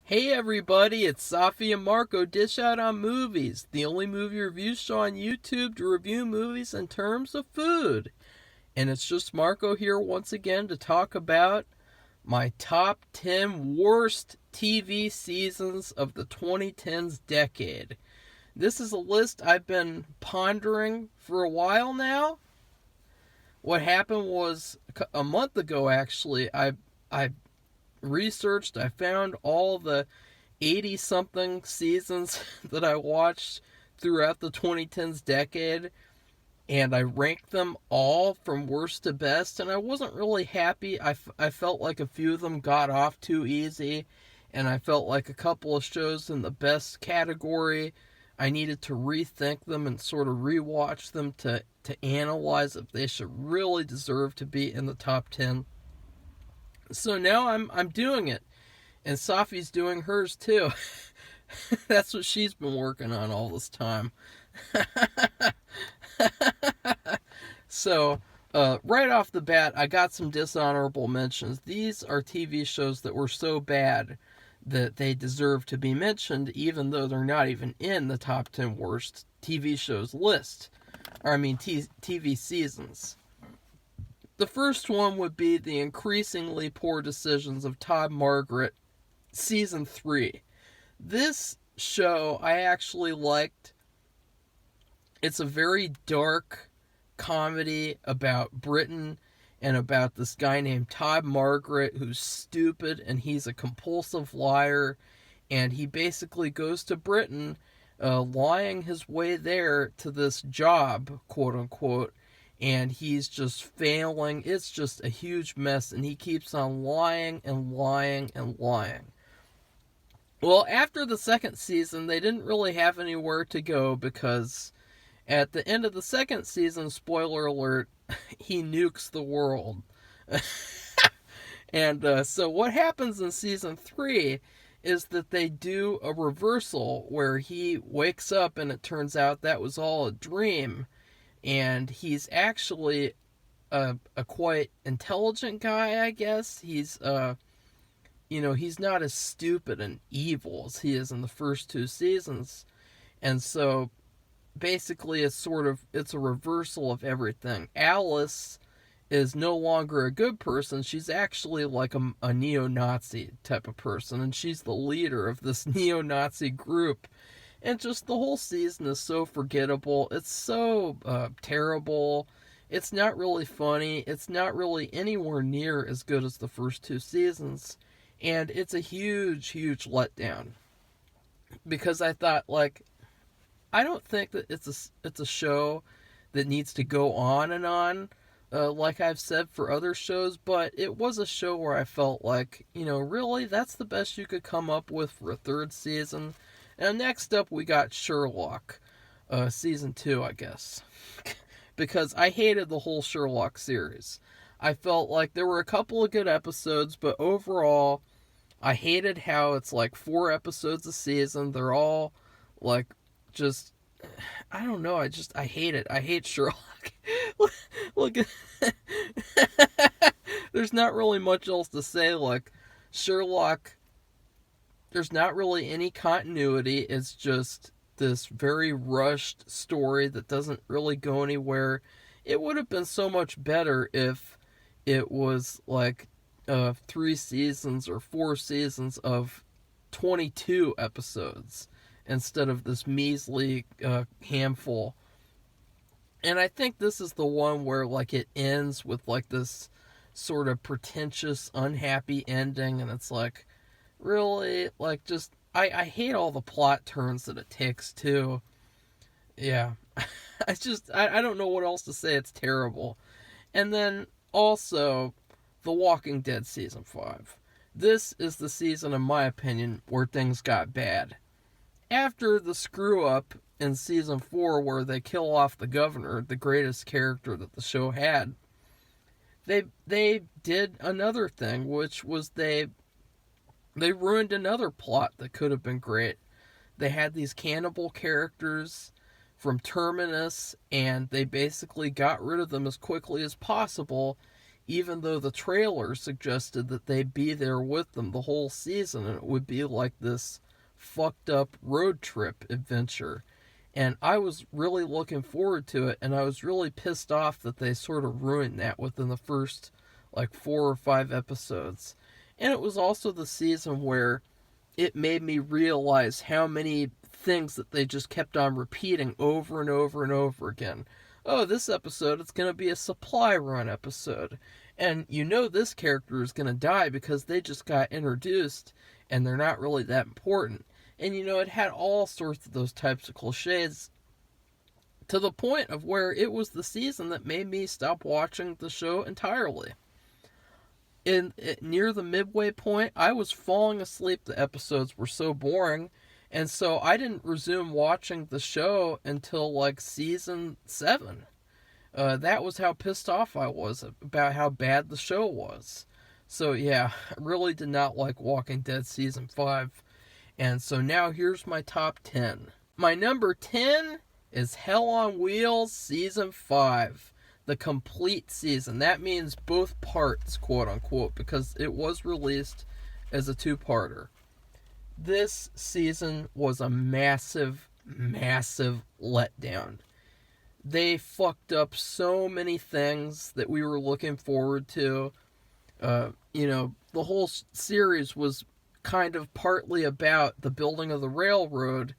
Hey everybody, it's Safi and Marco Dish Out on Movies, the only movie review show on YouTube to review movies in terms of food. And it's just Marco here once again to talk about my top 10 worst TV seasons of the 2010s decade. This is a list I've been pondering for a while now. What happened was a month ago actually, I researched, I found all the 80 something seasons that I watched throughout the 2010s decade, and I ranked them all from worst to best, and I wasn't really happy. I felt like a few of them got off too easy, and I felt like a couple of shows in the best category, I needed to rethink them and sort of rewatch them to analyze if they should really deserve to be in the top 10. So now I'm doing it, and Safi's doing hers too. That's what she's been working on all this time. So, right off the bat, I got some dishonorable mentions. These are TV shows that were so bad that they deserve to be mentioned, even though they're not even in the top 10 worst TV shows list. TV seasons. The first one would be the increasingly poor decisions of Todd Margaret, Season 3. This show I actually liked. It's a very dark comedy about Britain and about this guy named Todd Margaret who's stupid and he's a compulsive liar, and he basically goes to Britain lying his way there to this job, quote unquote, and he's just failing. It's just a huge mess, and he keeps on lying and lying and lying. Well, after the second season, they didn't really have anywhere to go because at the end of the second season, spoiler alert, he nukes the world. And so what happens in season 3 is that they do a reversal where he wakes up and it turns out that was all a dream. And he's actually a quite intelligent guy, I guess. He's he's not as stupid and evil as he is in the first two seasons. And so basically it's a reversal of everything. Alice is no longer a good person. She's actually like a neo-Nazi type of person, and she's the leader of this neo-Nazi group. And just the whole season is so forgettable. It's so terrible. It's not really funny. It's not really anywhere near as good as the first two seasons. And it's a huge, huge letdown. Because I thought, I don't think that it's a show that needs to go on and on, like I've said for other shows. But it was a show where I felt like, really, that's the best you could come up with for a third season. And next up, we got Sherlock, season 2, I guess. Because I hated the whole Sherlock series. I felt like there were a couple of good episodes, but overall, I hated how it's like 4 episodes a season. They're all, just, I don't know, I hate it. I hate Sherlock. Look, there's not really much else to say. Sherlock, there's not really any continuity. It's just this very rushed story that doesn't really go anywhere. It would have been so much better if it was 3 seasons or 4 seasons of 22 episodes instead of this measly handful. And I think this is the one where it ends with this sort of pretentious, unhappy ending, and it's really, I hate all the plot turns that it takes, too. Yeah. I don't know what else to say. It's terrible. And then, also, The Walking Dead Season 5. This is the season, in my opinion, where things got bad. After the screw-up in Season 4, where they kill off the governor, the greatest character that the show had, they did another thing, which was they ruined another plot that could have been great. They had these cannibal characters from Terminus, and they basically got rid of them as quickly as possible even though the trailer suggested that they'd be there with them the whole season and it would be like this fucked up road trip adventure. And I was really looking forward to it, and I was really pissed off that they sort of ruined that within the first like 4 or 5 episodes. And it was also the season where it made me realize how many things that they just kept on repeating over and over and over again. Oh, this episode, it's going to be a supply run episode. And you know this character is going to die because they just got introduced and they're not really that important. And you know, it had all sorts of those types of cliches to the point of where it was the season that made me stop watching the show entirely. Near the midway point, I was falling asleep. The episodes were so boring, and so I didn't resume watching the show until like season 7. That was how pissed off I was about how bad the show was. So yeah, I really did not like Walking Dead season 5. And so now here's my top 10. My number 10 is Hell on Wheels season 5. The complete season. That means both parts, quote unquote, because it was released as a 2-parter. This season was a massive, massive letdown. They fucked up so many things that we were looking forward to. The whole series was kind of partly about the building of the railroad,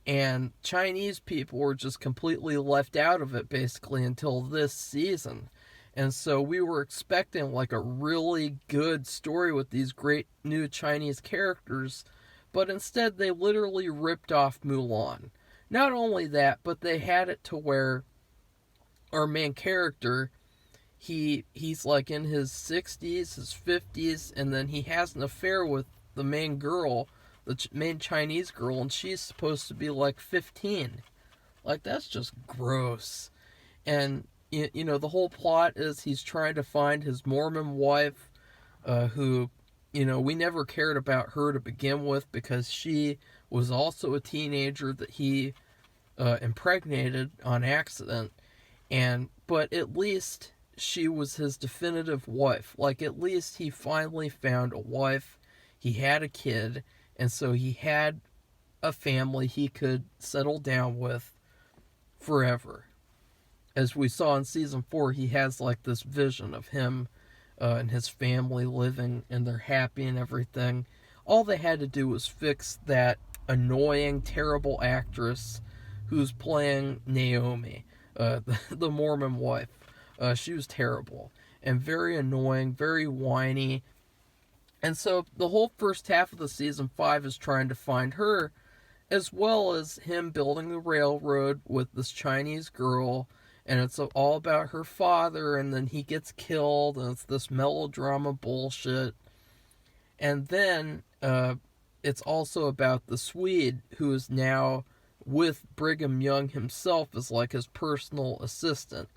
and Chinese people were just completely left out of it basically until this season. And so we were expecting like a really good story with these great new Chinese characters, but instead they literally ripped off Mulan. Not only that, but they had it to where our main character, he's like in his 60s, his 50s, and then he has an affair with the main girl, the main Chinese girl, and she's supposed to be like 15. Like, that's just gross. And, the whole plot is he's trying to find his Mormon wife, who, we never cared about her to begin with because she was also a teenager that he impregnated on accident. But at least she was his definitive wife. Like, at least he finally found a wife. He had a kid, and so he had a family he could settle down with forever. As we saw in season 4, he has like this vision of him and his family living, and they're happy and everything. All they had to do was fix that annoying, terrible actress who's playing Naomi, the Mormon wife. She was terrible and very annoying, very whiny. And so the whole first half of the season 5 is trying to find her, as well as him building the railroad with this Chinese girl, and it's all about her father, and then he gets killed, and it's this melodrama bullshit. And then it's also about the Swede, who is now with Brigham Young himself as like his personal assistant.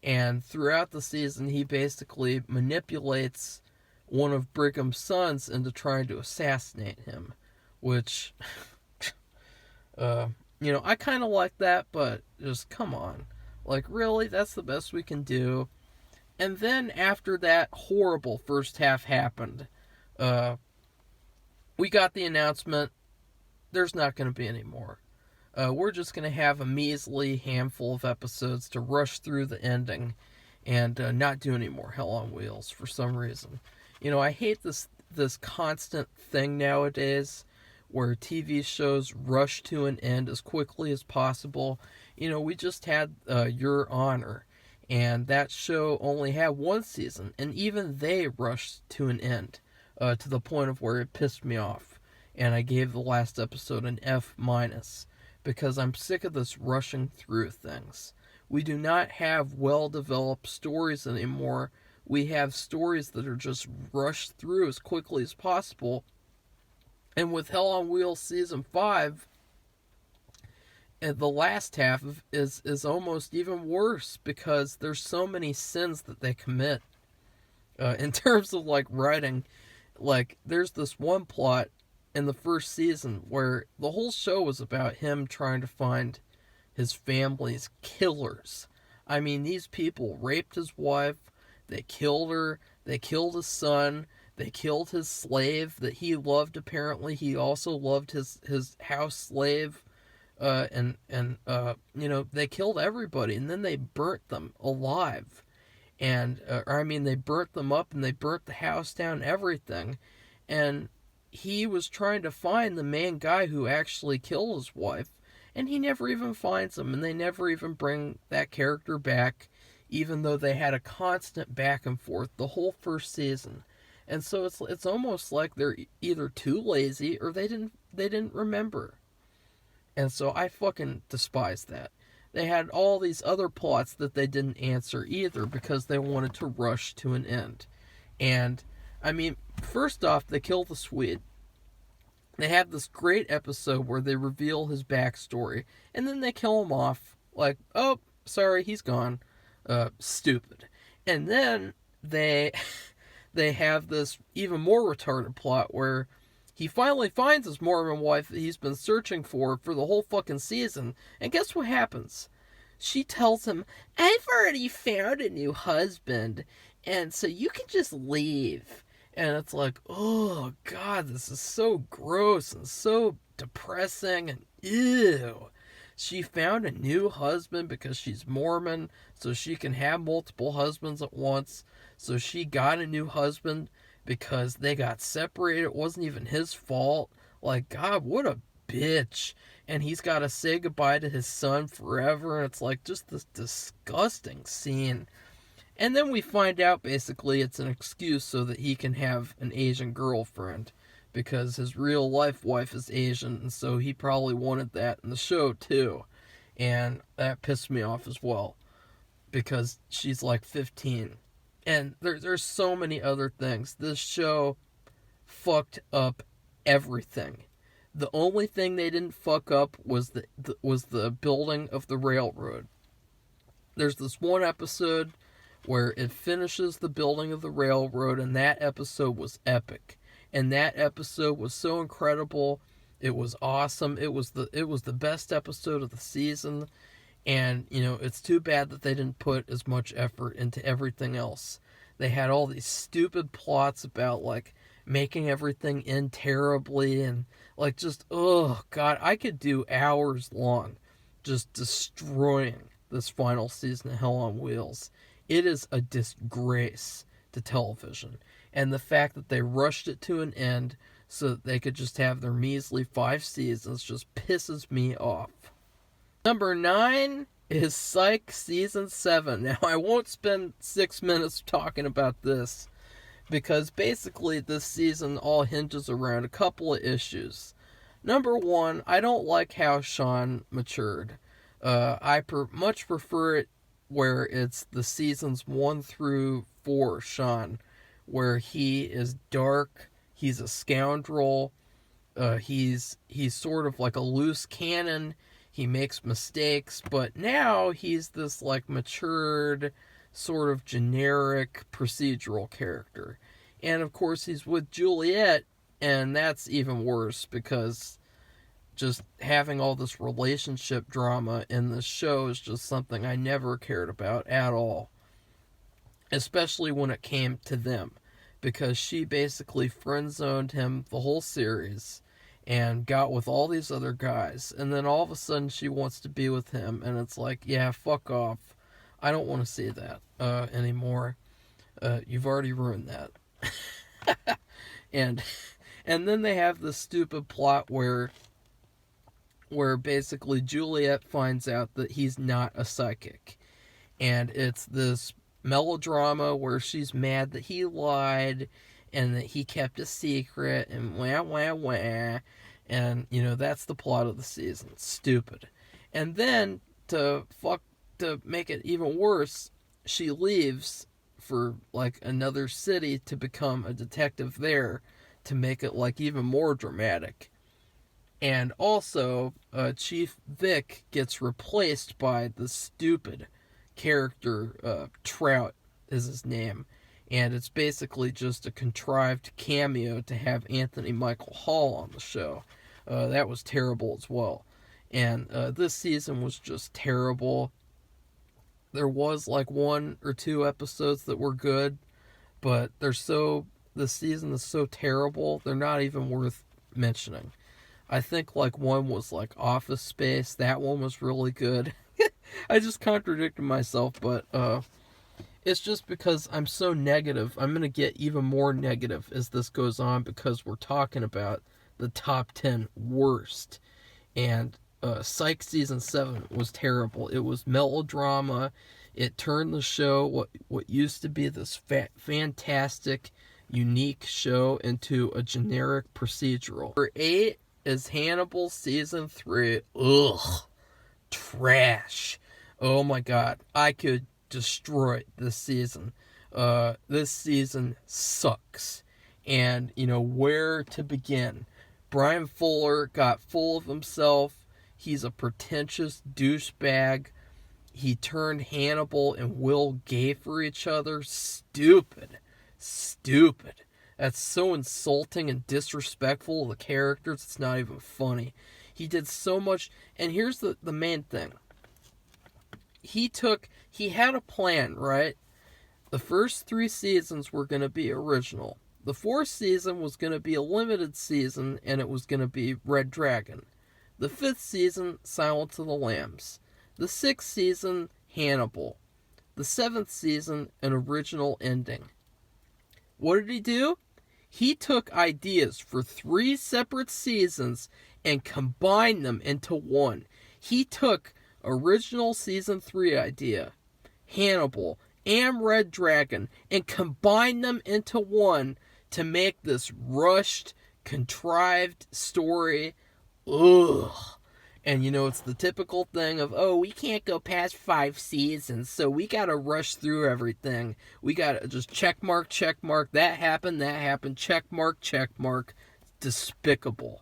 And throughout the season, he basically manipulates one of Brigham's sons into trying to assassinate him, which, I kind of like that, but just come on. Like, really? That's the best we can do? And then after that horrible first half happened, we got the announcement, there's not going to be any more. We're just going to have a measly handful of episodes to rush through the ending and not do any more Hell on Wheels for some reason. I hate this constant thing nowadays where TV shows rush to an end as quickly as possible. We just had Your Honor, and that show only had 1 season, and even they rushed to an end to the point of where it pissed me off, and I gave the last episode an F-, because I'm sick of this rushing through things. We do not have well-developed stories anymore. We have stories that are just rushed through as quickly as possible. And with Hell on Wheels season 5, the last half is almost even worse because there's so many sins that they commit. In terms of like writing, like there's this one plot in the first season where the whole show was about him trying to find his family's killers. I mean, these people raped his wife, They killed her. They killed his son. They killed his slave that he loved. Apparently, he also loved his house slave. They killed everybody, and then they burnt them alive. And they burnt them up, and they burnt the house down, everything. And he was trying to find the main guy who actually killed his wife, and he never even finds him, and they never even bring that character back, even though they had a constant back and forth the whole first season. And so it's almost like they're either too lazy or they didn't remember. And so I fucking despise that. They had all these other plots that they didn't answer either because they wanted to rush to an end. And, first off, they kill the Swede. They have this great episode where they reveal his backstory, and then they kill him off. Like, oh, sorry, he's gone. Stupid. And then they have this even more retarded plot where he finally finds his Mormon wife that he's been searching for the whole fucking season. And guess what happens? She tells him, I've already found a new husband, and so you can just leave. And it's like, oh, God, this is so gross and so depressing and ew. She found a new husband because she's Mormon, so she can have multiple husbands at once. So she got a new husband because they got separated. It wasn't even his fault. Like, God, what a bitch. And he's got to say goodbye to his son forever. And it's like just this disgusting scene. And then we find out basically it's an excuse so that he can have an Asian girlfriend. Because his real life wife is Asian. And so he probably wanted that in the show too. And that pissed me off as well. Because she's like 15. And there's so many other things. This show fucked up everything. The only thing they didn't fuck up was the building of the railroad. There's this one episode where it finishes the building of the railroad, and that episode was epic. And that episode was so incredible. It was awesome. It was the best episode of the season. And, it's too bad that they didn't put as much effort into everything else. They had all these stupid plots about, like, making everything end terribly and, like, just, oh, God, I could do hours long just destroying this final season of Hell on Wheels. It is a disgrace to television. And the fact that they rushed it to an end so that they could just have their measly 5 seasons just pisses me off. Number 9 is Psych Season 7. Now, I won't spend 6 minutes talking about this because basically this season all hinges around a couple of issues. Number 1, I don't like how Sean matured. I much prefer it where it's the seasons 1 through 4 Sean, where he is dark, he's a scoundrel, he's sort of like a loose cannon. He makes mistakes, but now he's this, like, matured, sort of generic procedural character. And, of course, he's with Juliet, and that's even worse, because just having all this relationship drama in this show is just something I never cared about at all. Especially when it came to them, because she basically friend-zoned him the whole series, and got with all these other guys, and then all of a sudden she wants to be with him, and it's like, yeah, fuck off. I don't want to see that anymore. You've already ruined that. and then they have this stupid plot where basically Juliet finds out that he's not a psychic, and it's this melodrama where she's mad that he lied and that he kept a secret and wah wah wah. And, that's the plot of the season. Stupid. And then, to make it even worse, she leaves for, like, another city to become a detective there to make it, like, even more dramatic. And also, Chief Vic gets replaced by the stupid character, Trout is his name. And it's basically just a contrived cameo to have Anthony Michael Hall on the show. That was terrible as well. And this season was just terrible. there was like 1 or 2 episodes that were good, but this season is so terrible, they're not even worth mentioning. I think like one was like Office Space. That one was really good. I just contradicted myself, but it's just because I'm so negative. I'm going to get even more negative as this goes on because we're talking about the top 10 worst. And Psych season 7 was terrible. It was melodrama. It turned the show, what used to be this fantastic, unique show, into a generic procedural. Number 8 is Hannibal season 3. Ugh. Trash. Oh my god. I could destroy this season. This season sucks. And, where to begin? Brian Fuller got full of himself. He's a pretentious douchebag. He turned Hannibal and Will gay for each other. Stupid. Stupid. That's so insulting and disrespectful of the characters, it's not even funny. He did so much, and here's the main thing. He had a plan, right? The first 3 seasons were going to be original. The 4th season was going to be a limited season, and it was going to be Red Dragon. The 5th season, Silence of the Lambs. The 6th season, Hannibal. The 7th season, an original ending. What did he do? He took ideas for 3 separate seasons and combined them into one. He took original season 3 idea, Hannibal, and Red Dragon, and combined them into one to make this rushed, contrived story. Ugh. And it's the typical thing of, we can't go past 5 seasons, so we gotta rush through everything. We gotta just check mark, that happened, check mark. Despicable.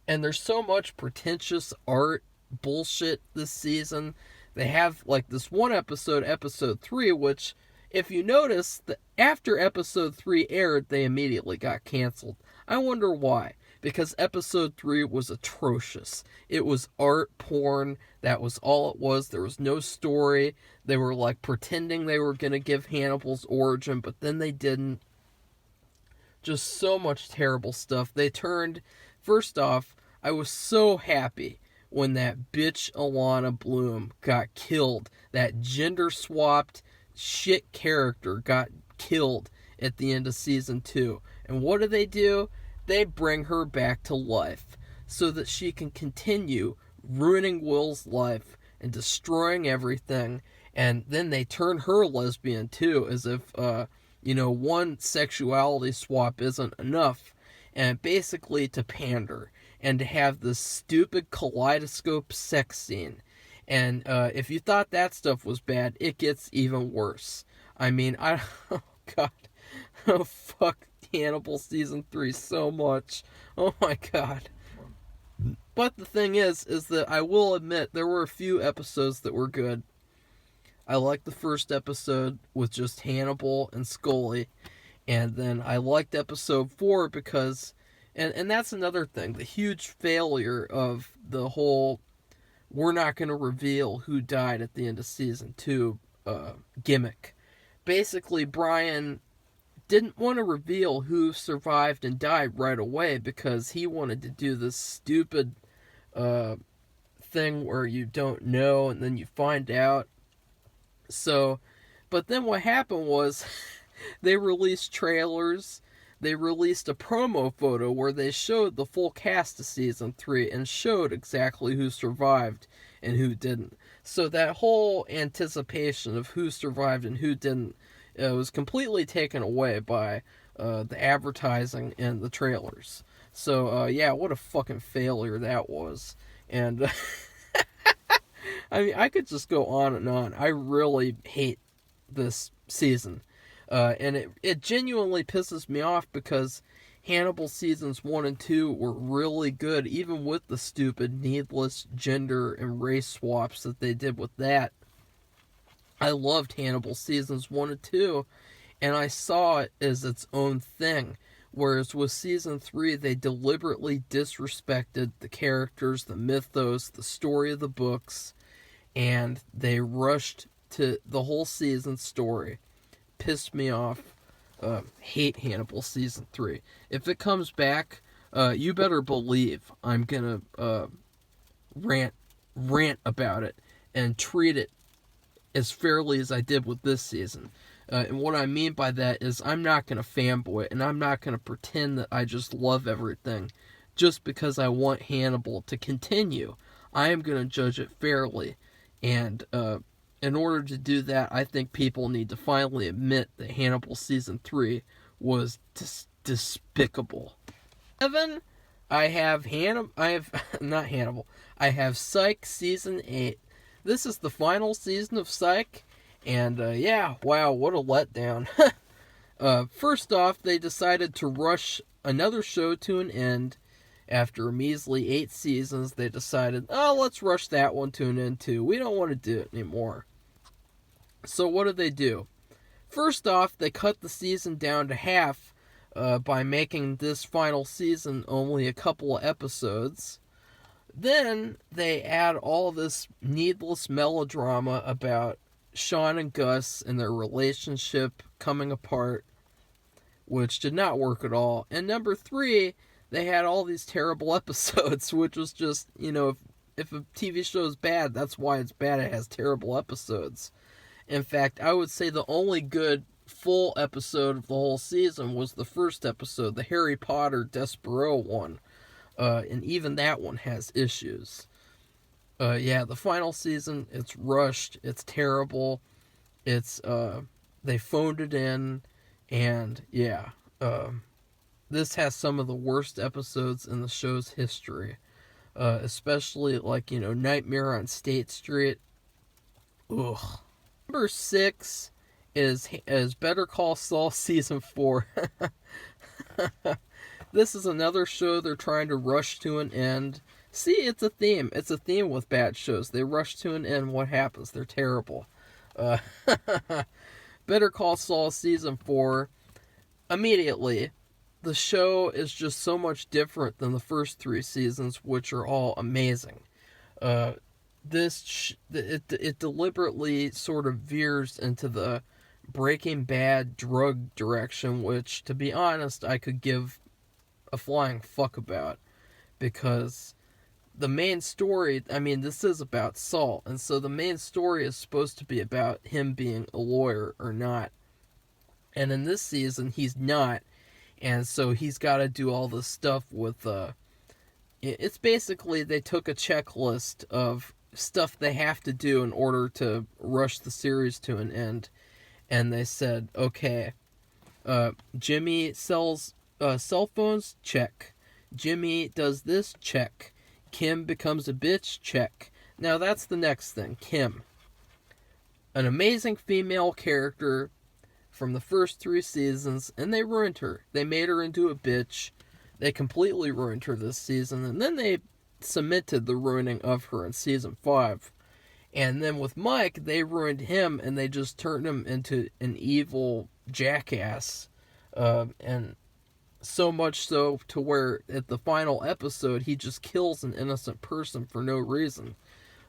And there's so much pretentious art bullshit this season. They have like this one episode 3, which, if you notice, after episode 3 aired, they immediately got canceled. I wonder why. Because episode 3 was atrocious. It was art porn. That was all it was. There was no story. They were like pretending they were going to give Hannibal's origin, but then they didn't. Just so much terrible stuff. First off, I was so happy when that bitch Alana Bloom got killed. That gender-swapped shit character got killed at the end of season 2. And what do? They bring her back to life so that she can continue ruining Will's life and destroying everything. And then they turn her lesbian too, as if, one sexuality swap isn't enough. And basically to pander and to have this stupid kaleidoscope sex scene. And if you thought that stuff was bad, it gets even worse. I mean, oh god. Oh fuck Hannibal season 3 so much. Oh my god. But the thing is that I will admit there were a few episodes that were good. I liked the first episode with just Hannibal and Scully. And then I liked episode 4 because, and that's another thing, the huge failure of the whole we're not going to reveal who died at the end of season 2 gimmick. Basically, Brian didn't want to reveal who survived and died right away because he wanted to do this stupid thing where you don't know and then you find out. So, but then what happened was they released trailers. They released a promo photo where they showed the full cast of season 3 and showed exactly who survived and who didn't. So that whole anticipation of who survived and who didn't was completely taken away by the advertising and the trailers. So, what a fucking failure that was. And, I mean, I could just go on and on. I really hate this season. And it genuinely pisses me off because Hannibal seasons 1 and 2 were really good, even with the stupid, needless gender and race swaps that they did with that. I loved Hannibal seasons 1 and 2, and I saw it as its own thing. Whereas with season 3, they deliberately disrespected the characters, the mythos, the story of the books, and they rushed to the whole season story. Pissed me off. Hate Hannibal season 3. If it comes back, you better believe I'm gonna rant about it and treat it as fairly as I did with this season. And what I mean by that is I'm not gonna fanboy, and I'm not gonna pretend that I just love everything just because I want Hannibal to continue. I am gonna judge it fairly, and in order to do that, I think people need to finally admit that Hannibal season 3 was despicable. 7, I have not Hannibal. I have Psych season 8. This is the final season of Psych, and yeah, wow, what a letdown. First off, they decided to rush another show to an end. After a measly 8 seasons, they decided, oh, let's rush that one to an end too. We don't want to do it anymore. So what did they do? First off, they cut the season down to half by making this final season only a couple of episodes. Then they add all this needless melodrama about Sean and Gus and their relationship coming apart, which did not work at all. And number 3, they had all these terrible episodes, which was just, if a TV show is bad, that's why it's bad. It has terrible episodes. In fact, I would say the only good full episode of the whole season was the first episode, the Harry Potter Despero one. And even that one has issues. Yeah, the final season, it's rushed, it's terrible, it's, they phoned it in, and yeah, this has some of the worst episodes in the show's history. Especially, Nightmare on State Street. Ugh. Number 6 is Better Call Saul Season 4. This is another show they're trying to rush to an end. See, it's a theme. It's a theme with bad shows. They rush to an end. What happens? They're terrible. Better Call Saul Season 4. Immediately, the show is just so much different than the first 3 seasons, which are all amazing. It deliberately sort of veers into the Breaking Bad drug direction, which, to be honest, I could give a flying fuck about, because the main story, this is about Saul, and so the main story is supposed to be about him being a lawyer or not. And in this season, he's not, and so he's got to do all this stuff with, it's basically they took a checklist of stuff they have to do in order to rush the series to an end, and they said, okay, Jimmy sells cell phones, check. Jimmy does this, check. Kim becomes a bitch, check. Now that's the next thing, Kim. An amazing female character from the first 3 seasons, and they ruined her. They made her into a bitch. They completely ruined her this season, and then they cemented the ruining of her in season 5. And then with Mike, they ruined him, and they just turned him into an evil jackass. And so much so to where at the final episode, he just kills an innocent person for no reason,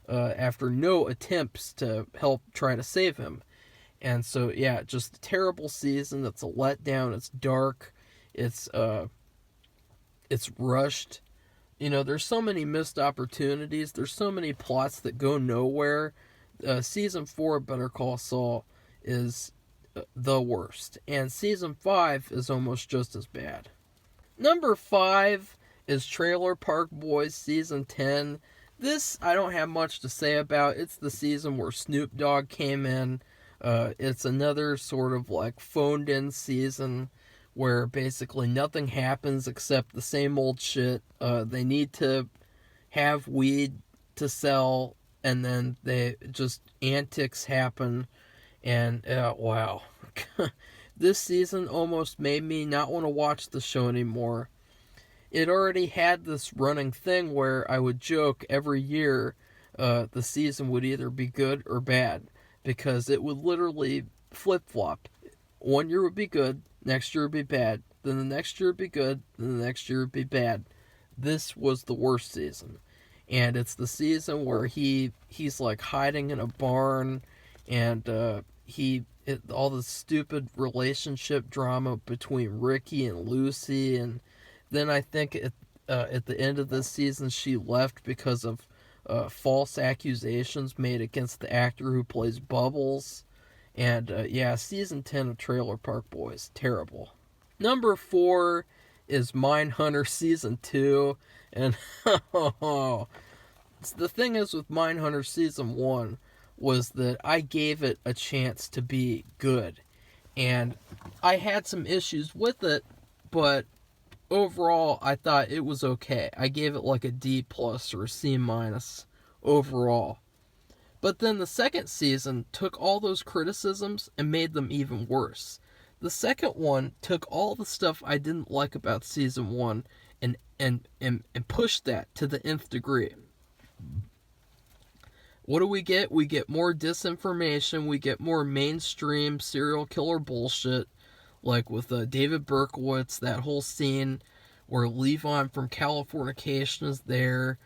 after no attempts to help try to save him. And so, yeah, just a terrible season. It's a letdown. It's dark. It's rushed. There's so many missed opportunities. There's so many plots that go nowhere. Season 4 of Better Call Saul is the worst. And Season 5 is almost just as bad. Number 5 is Trailer Park Boys Season 10. This I don't have much to say about. It's the season where Snoop Dogg came in. It's another sort of phoned in season where basically nothing happens except the same old shit. They need to have weed to sell, and then antics happen, and wow. This season almost made me not want to watch the show anymore. It already had this running thing where I would joke every year the season would either be good or bad, because it would literally flip-flop. One year would be good, next year would be bad, then the next year would be good, then the next year would be bad. This was the worst season. And it's the season where he's hiding in a barn, and all the stupid relationship drama between Ricky and Lucy, and then I think at the end of this season she left because of false accusations made against the actor who plays Bubbles. And yeah, season 10 of Trailer Park Boys, terrible. Number 4 is Mindhunter season 2, and the thing is with Mindhunter season 1 was that I gave it a chance to be good, and I had some issues with it, but overall I thought it was okay. I gave it like a D plus or a C minus overall. But then the second season took all those criticisms and made them even worse. The second one took all the stuff I didn't like about season 1 and pushed that to the nth degree. What do we get? We get more disinformation. We get more mainstream serial killer bullshit, like with David Berkowitz, that whole scene where Levon from Californication is there,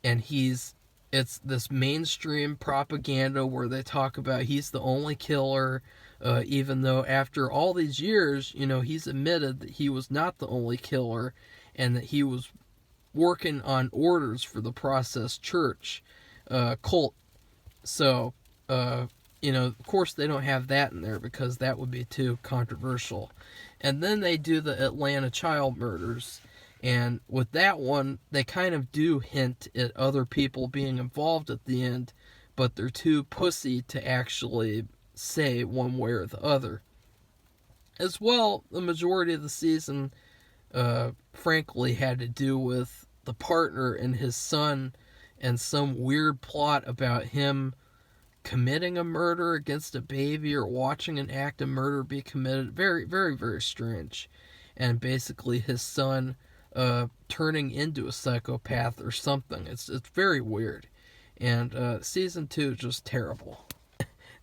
and it's this mainstream propaganda where they talk about he's the only killer, even though after all these years, he's admitted that he was not the only killer, and that he was working on orders for the Process Church cult. So, of course they don't have that in there because that would be too controversial. And then they do the Atlanta child murders. And with that one, they kind of do hint at other people being involved at the end, but they're too pussy to actually say one way or the other. As well, the majority of the season, frankly, had to do with the partner and his son and some weird plot about him committing a murder against a baby or watching an act of murder be committed. Very, very, very strange. And basically his son turning into a psychopath or something. It's very weird. And season 2 is just terrible.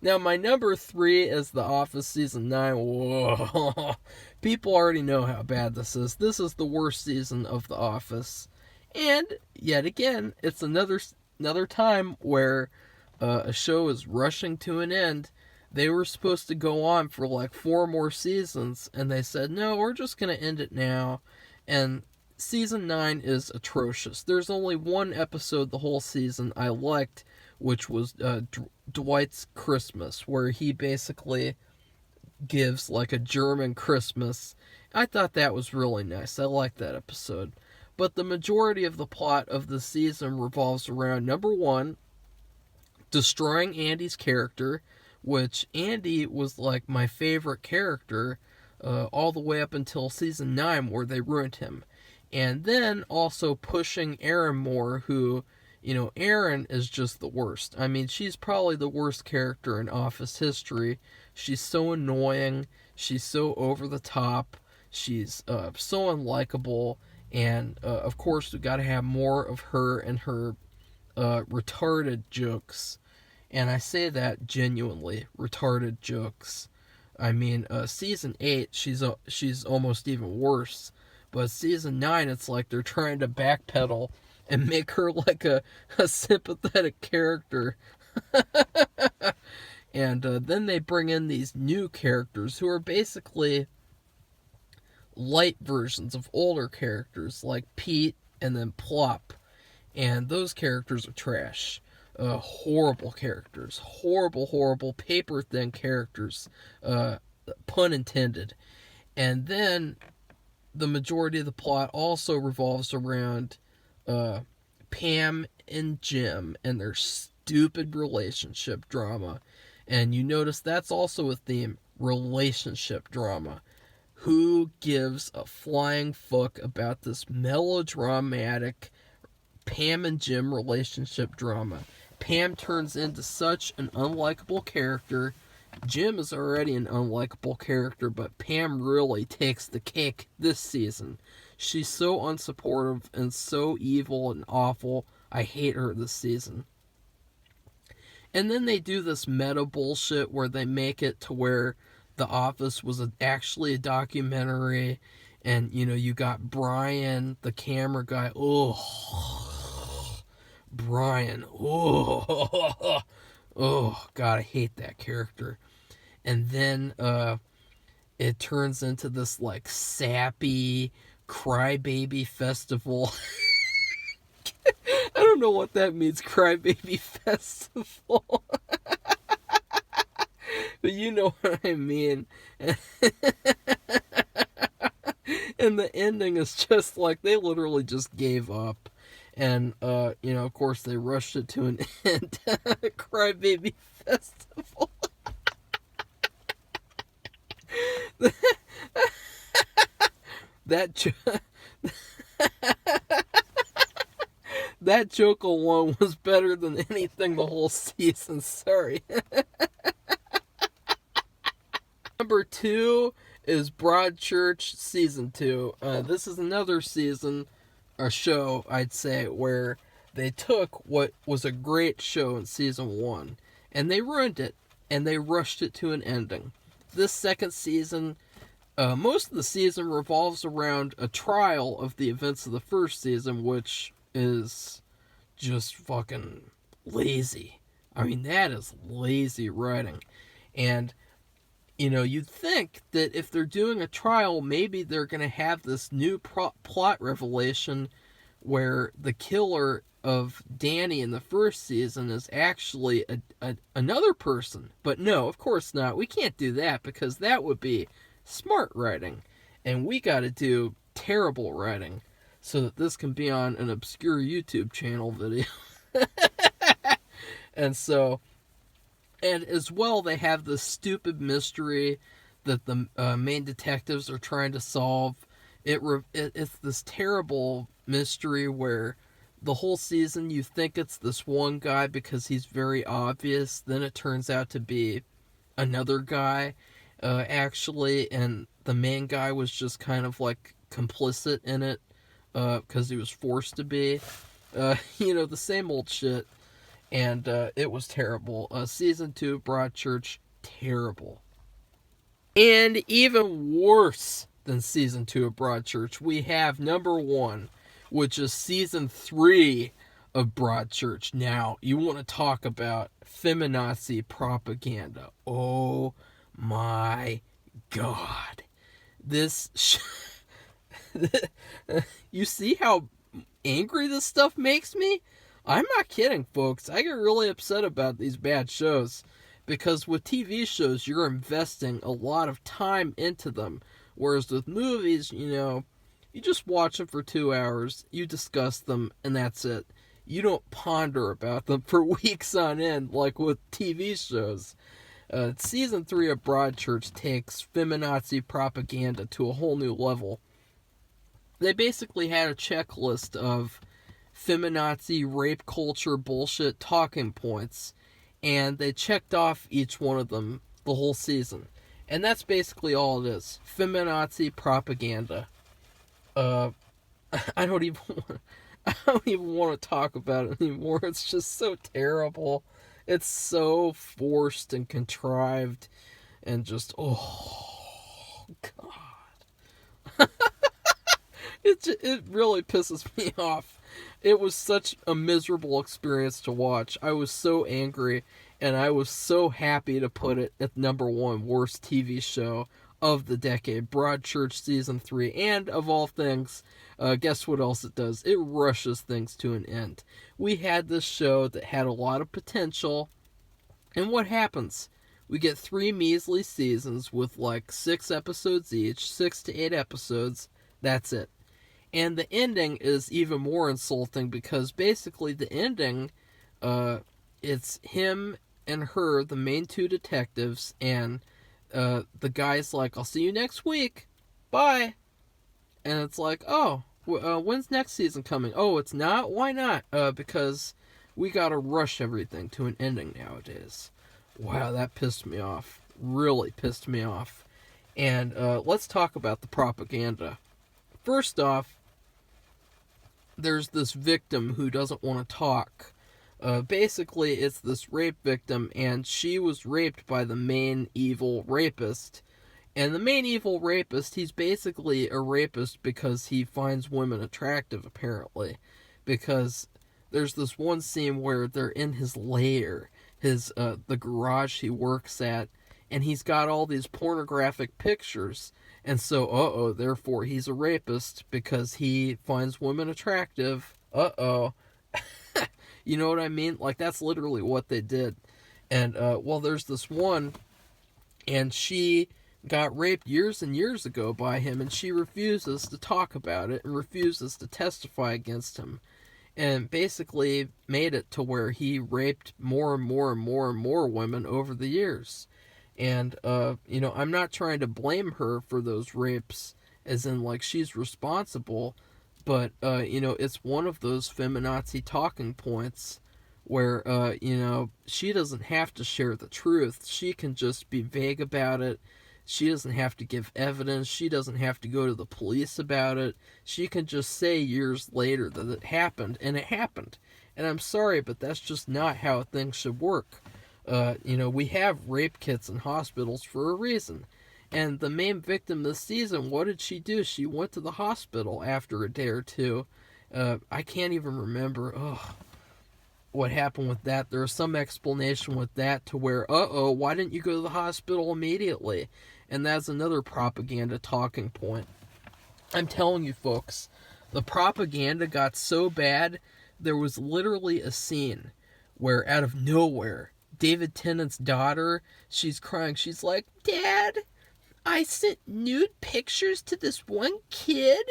Now, my number 3 is The Office season 9. Whoa. People already know how bad this is. This is the worst season of The Office. And, yet again, it's another time where a show is rushing to an end. They were supposed to go on for like 4 more seasons, and they said, no, we're just going to end it now. And season 9 is atrocious. There's only one episode the whole season I liked, which was Dwight's Christmas, where he basically gives like a German Christmas. I thought that was really nice. I liked that episode. But the majority of the plot of the season revolves around, number 1, destroying Andy's character, which Andy was like my favorite character all the way up until season 9 where they ruined him. And then also pushing Erin more, who, Erin is just the worst. I mean, she's probably the worst character in Office history. She's so annoying. She's so over the top. She's so unlikable. And, of course, we got to have more of her and her retarded jokes. And I say that genuinely, retarded jokes. I mean, season 8, she's almost even worse. But season 9, it's like they're trying to backpedal and make her like a sympathetic character. And then they bring in these new characters who are basically light versions of older characters like Pete and then Plop, and those characters are trash. Horrible characters, horrible paper thin characters, pun intended. And then the majority of the plot also revolves around Pam and Jim and their stupid relationship drama. And you notice that's also a theme, relationship drama. Who gives a flying fuck about this melodramatic Pam and Jim relationship drama? Pam turns into such an unlikable character. Jim is already an unlikable character, but Pam really takes the cake this season. She's so unsupportive and so evil and awful. I hate her this season. And then they do this meta bullshit where they make it to where The Office was actually a documentary, and you got Brian, the camera guy. Oh, Brian. Oh, Oh, God, I hate that character. And then it turns into this, like, sappy crybaby festival. I don't know what that means, crybaby festival. But you know what I mean. And the ending is just like they literally just gave up. And, of course, they rushed it to an end. Crybaby Festival. that that joke alone was better than anything the whole season. Sorry. Number 2 is Broadchurch Season 2. This is another season, a show, I'd say, where they took what was a great show in Season 1, and they ruined it, and they rushed it to an ending. This second season, most of the season revolves around a trial of the events of the first season, which is just fucking lazy. I mean, that is lazy writing. And you'd think that if they're doing a trial, maybe they're going to have this new plot revelation where the killer of Danny in the first season is actually another person. But no, of course not. We can't do that because that would be smart writing. And we got to do terrible writing so that this can be on an obscure YouTube channel video. And as well, they have this stupid mystery that the main detectives are trying to solve. It's this terrible mystery where the whole season you think it's this one guy because he's very obvious. Then it turns out to be another guy, actually. And the main guy was just kind of like complicit in it because he was forced to be. The same old shit. And it was terrible. Season 2, Broadchurch, terrible. And even worse than Season 2 of Broadchurch, we have number 1, which is Season 3 of Broadchurch. Now, you want to talk about feminazi propaganda. Oh my God. You see how angry this stuff makes me? I'm not kidding, folks. I get really upset about these bad shows because with TV shows, you're investing a lot of time into them. Whereas with movies, you just watch them for 2 hours, you discuss them, and that's it. You don't ponder about them for weeks on end like with TV shows. Season 3 of Broadchurch takes feminazi propaganda to a whole new level. They basically had a checklist of feminazi rape culture bullshit talking points, and they checked off each one of them the whole season. And that's basically all it is. Feminazi propaganda. I don't even want to talk about it anymore. It's just so terrible. It's so forced and contrived and just, oh God. It really pisses me off. It was such a miserable experience to watch. I was so angry, and I was so happy to put it at number 1 worst TV show of the decade, Broadchurch Season 3. And of all things, guess what else it does? It rushes things to an end. We had this show that had a lot of potential, and what happens? We get 3 measly seasons with like 6 episodes each, 6 to 8 episodes. That's it. And the ending is even more insulting because basically the ending, it's him and her, the main 2 detectives, and the guy's like, I'll see you next week. Bye. And it's like, oh, when's next season coming? Oh, it's not? Why not? Because we gotta rush everything to an ending nowadays. Wow, that pissed me off. Really pissed me off. And let's talk about the propaganda. First off, there's this victim who doesn't want to talk. Basically, it's this rape victim, and she was raped by the main evil rapist. And the main evil rapist, he's basically a rapist because he finds women attractive, apparently. Because there's this one scene where they're in his lair, the garage he works at, and he's got all these pornographic pictures. And so, therefore he's a rapist because he finds women attractive. You know what I mean? Like, that's literally what they did. And, well, there's this one, and she got raped years and years ago by him, and she refuses to talk about it and refuses to testify against him. And basically made it to where he raped more and more and more and more women over the years. And, I'm not trying to blame her for those rapes, as in, like, she's responsible, but, it's one of those feminazi talking points where, she doesn't have to share the truth. She can just be vague about it. She doesn't have to give evidence. She doesn't have to go to the police about it. She can just say years later that it happened, and it happened. And I'm sorry, but that's just not how things should work. We have rape kits in hospitals for a reason. And the main victim this season, what did she do? She went to the hospital after a day or two. I can't even remember what happened with that. There was some explanation with that to where, why didn't you go to the hospital immediately? And that's another propaganda talking point. I'm telling you, folks, the propaganda got so bad, there was literally a scene where, out of nowhere, David Tennant's daughter, she's crying. She's like, "Dad, I sent nude pictures to this one kid,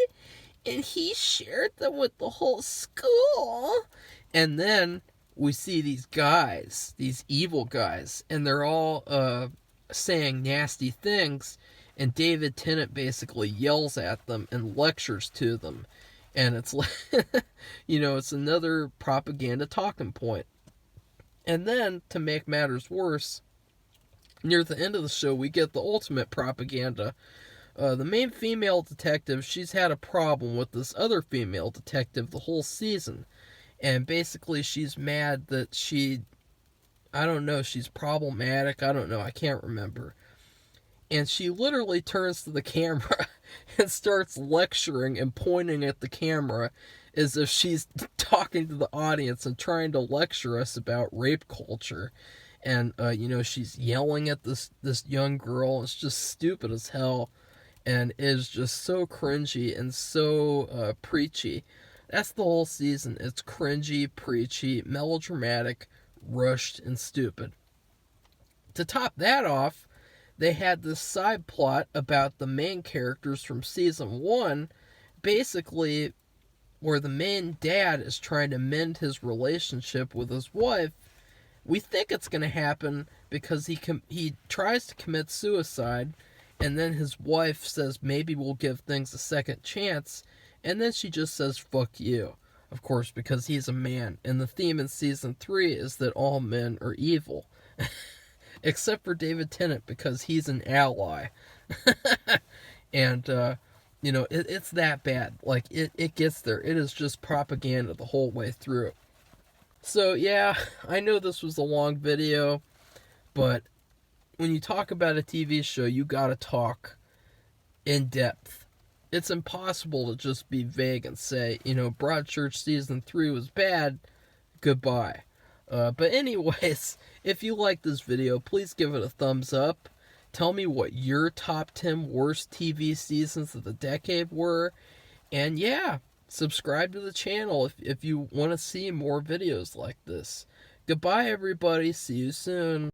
and he shared them with the whole school." And then we see these guys, these evil guys, and they're all saying nasty things, and David Tennant basically yells at them and lectures to them. And it's like, it's another propaganda talking point. And then, to make matters worse, near the end of the show, we get the ultimate propaganda. The main female detective, she's had a problem with this other female detective the whole season. And basically, she's mad that she's problematic. I don't know, I can't remember. And she literally turns to the camera and starts lecturing and pointing at the camera as if she's talking to the audience and trying to lecture us about rape culture. And, she's yelling at this young girl. It's just stupid as hell. And is just so cringy and so preachy. That's the whole season. It's cringy, preachy, melodramatic, rushed, and stupid. To top that off, they had this side plot about the main characters from season 1, basically where the main dad is trying to mend his relationship with his wife. We think it's going to happen because he tries to commit suicide, and then his wife says maybe we'll give things a second chance, and then she just says fuck you, of course, because he's a man. And the theme in season 3 is that all men are evil. Except for David Tennant, because he's an ally. And, it's that bad. Like, it gets there. It is just propaganda the whole way through. So, yeah, I know this was a long video, but when you talk about a TV show, you gotta talk in depth. It's impossible to just be vague and say, Broadchurch season 3 was bad, goodbye. But anyways, if you like this video, please give it a thumbs up. Tell me what your top 10 worst TV seasons of the decade were. And yeah, subscribe to the channel if you want to see more videos like this. Goodbye, everybody. See you soon.